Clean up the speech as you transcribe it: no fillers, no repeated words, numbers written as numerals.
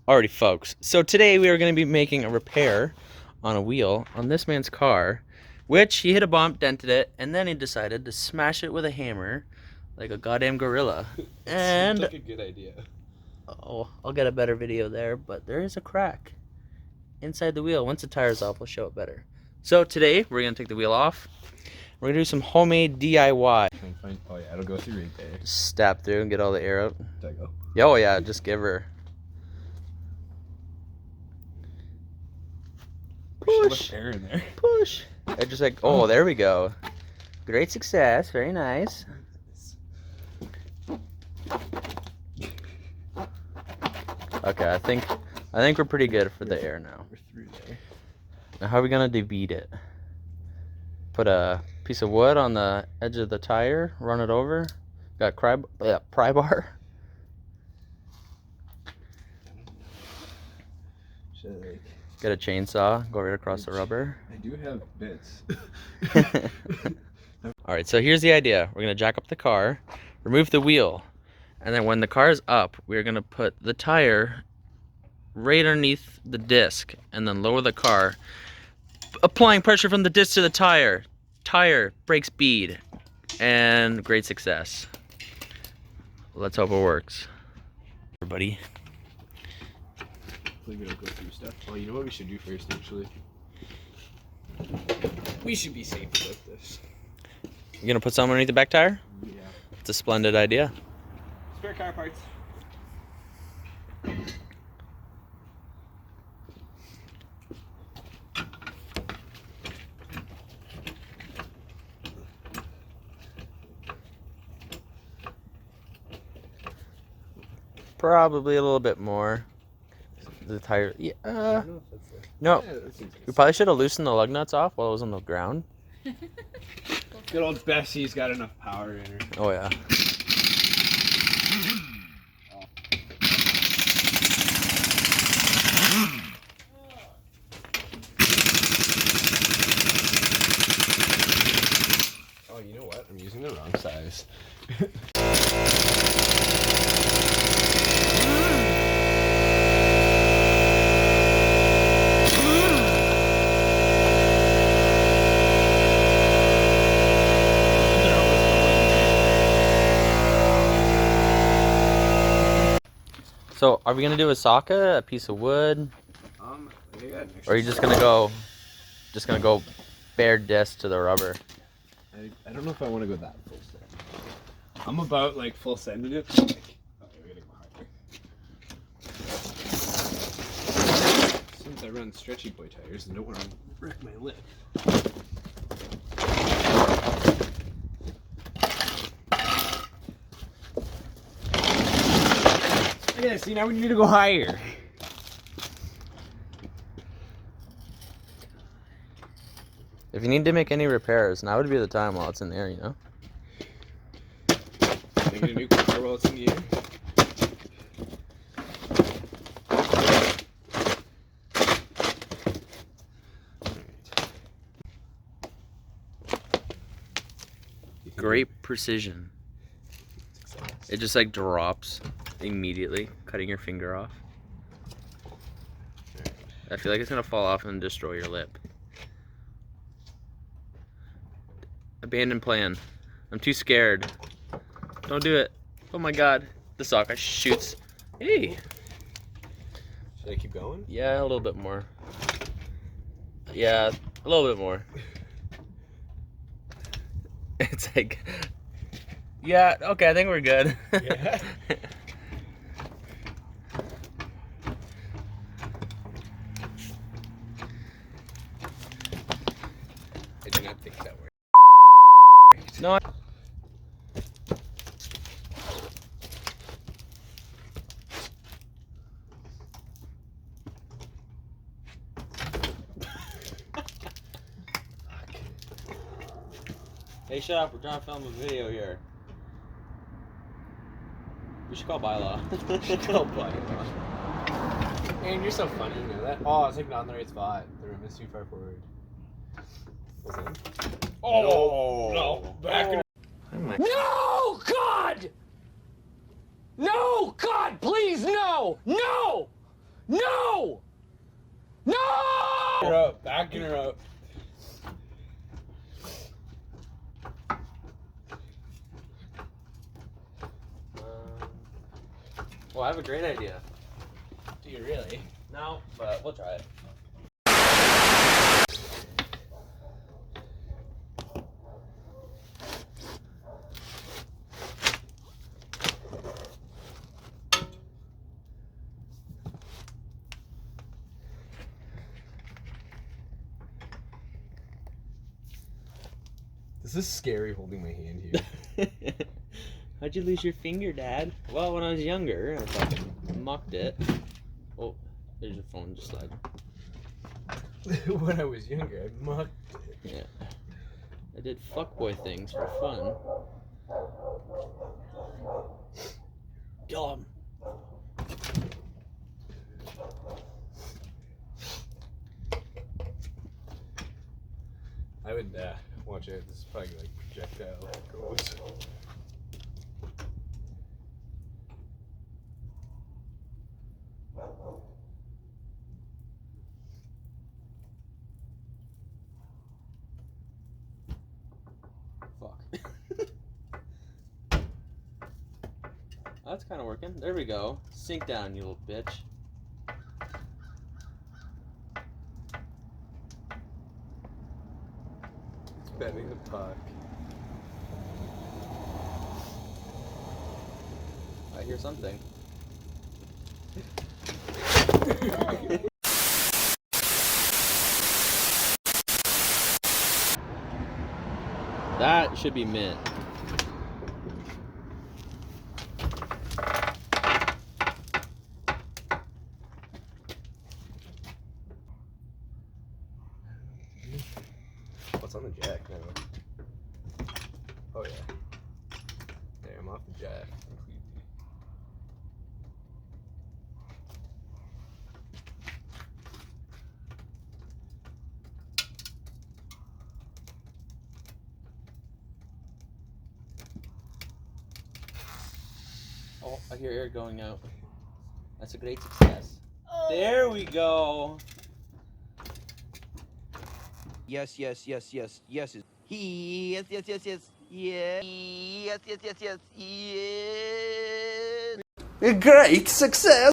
Alrighty, folks. So today we are going to be making a repair on a wheel on this man's car, which he hit a bump, dented it, and then he decided to smash it with a hammer like a goddamn gorilla. And seems like a good idea. Oh, I'll get a better video there, but there is a crack inside the wheel. Once the tire's off, we'll show it better. So today we're going to take the wheel off. We're going to do some homemade DIY. Oh yeah, it'll go through right there. Stab through and get all the air out. There you go. Oh yeah, just give her. Push. Air in there. Push. I just like, oh, there we go. Great success. Very nice. Okay, I think we're pretty good for the air now. We're through there. Now how are we gonna debead it? Put a piece of wood on the edge of the tire, run it over. Got pry bar. Should I, Get a chainsaw, go right across the rubber. I do have bits. Alright, so here's the idea. We're gonna jack up the car, remove the wheel, and then when the car is up, we're gonna put the tire right underneath the disc and then lower the car, applying pressure from the disc to the tire. Tire breaks bead, and great success. Let's hope it works. Everybody. We don't go through stuff. Oh, you know what we should do first, actually? We should be safe about this. You gonna put some underneath the back tire? Yeah. It's a splendid idea. Spare car parts. Probably a little bit more. The tire, yeah. No, Yeah, we probably should have loosened the lug nuts off while it was on the ground. Good old Bessie's got enough power in her. Oh yeah. Oh, you know what? I'm using the wrong size. So, are we gonna do a socket, a piece of wood, or are you just gonna go bare disc to the rubber? I don't know if I want to go that full send. I'm about like full sending it. Oh, we gotta go higher. Since I run stretchy boy tires and don't want to wreck my lip. Yeah, see, now we need to go higher. If you need to make any repairs, now would be the time while it's in the air, you know? Making a new car while it's in the air. Great precision. It just like drops immediately, cutting your finger off. I feel like it's gonna fall off and destroy your lip. Abandoned plan. I'm too scared. Don't do it. Oh my god. The socket shoots. Hey. Should I keep going? Yeah, a little bit more. Yeah, a little bit more. It's like, yeah, okay, I think we're good. Yeah. I do not think that works. No. Hey, shut up. We're trying to film a video here. We should call bylaw. Oh, man, you're so funny, you know that? Oh, it's like not in the right spot. The room is too far forward. Oh, no. Back in. No, God! No, God, please, no! No! backing her up. Well, I have a great idea. Do you really? No, but we'll try it. This is scary holding my hand here. How'd you lose your finger, Dad? Well, when I was younger, I fucking mucked it. Oh, there's your phone just slide. When I was younger, I mucked it. Yeah. I did fuckboy things for fun. Kill him. I would watch it. This is probably like projectile goes. Fuck. That's kind of working. There we go. Sink down, you little bitch. It's bending the puck. I hear something. That should be mint. What's on the jack now? Oh yeah. There, I'm off the jack. Oh, I hear air going out. That's a great success. There we go. Yes, yes, yes, yes, yes. Yes, yes, yes, yes, yes. Yes, yes, yes, yes, yes. A great success!